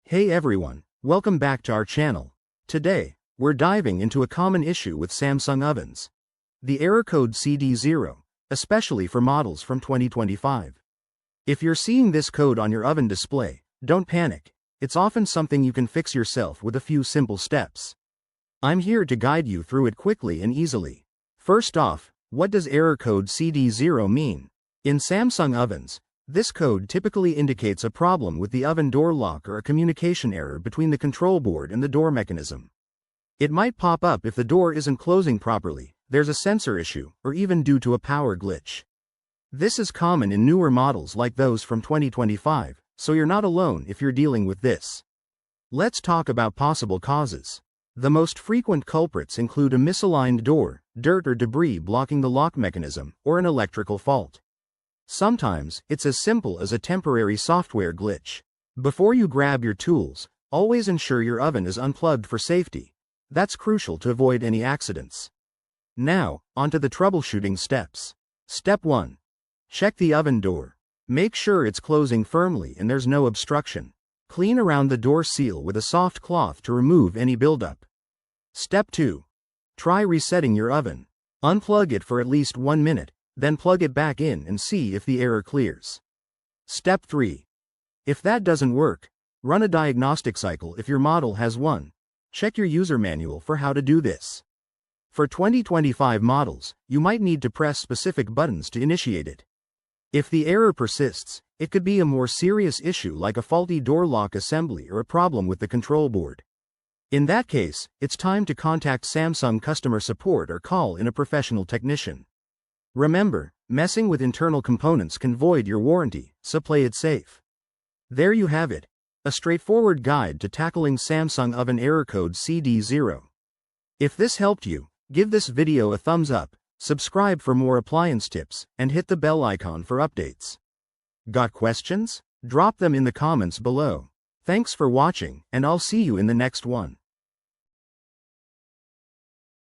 Hey everyone, welcome back to our channel. Today, we're diving into a common issue with Samsung ovens. The error code CD0, especially for models from 2025. If you're seeing this code on your oven display, don't panic. It's often something you can fix yourself with a few simple steps. I'm here to guide you through it quickly and easily. First off, what does error code CD0 mean? In Samsung ovens, this code typically indicates a problem with the oven door lock or a communication error between the control board and the door mechanism. It might pop up if the door isn't closing properly, there's a sensor issue, or even due to a power glitch. This is common in newer models like those from 2025, so you're not alone if you're dealing with this. Let's talk about possible causes. The most frequent culprits include a misaligned door, dirt or debris blocking the lock mechanism, or an electrical fault. Sometimes, it's as simple as a temporary software glitch. Before you grab your tools, always ensure your oven is unplugged for safety. That's crucial to avoid any accidents. Now, onto the troubleshooting steps. Step 1. Check the oven door. Make sure it's closing firmly and there's no obstruction. Clean around the door seal with a soft cloth to remove any buildup. Step 2. Try resetting your oven. Unplug it for at least 1 minute, then plug it back in and see if the error clears. Step 3. If that doesn't work, run a diagnostic cycle if your model has one. Check your user manual for how to do this. For 2025 models, you might need to press specific buttons to initiate it. If the error persists, it could be a more serious issue like a faulty door lock assembly or a problem with the control board. In that case, it's time to contact Samsung customer support or call in a professional technician. Remember, messing with internal components can void your warranty, so play it safe. There you have it, a straightforward guide to tackling Samsung oven error code CD0. If this helped you, give this video a thumbs up, subscribe for more appliance tips, and hit the bell icon for updates. Got questions? Drop them in the comments below. Thanks for watching, and I'll see you in the next one.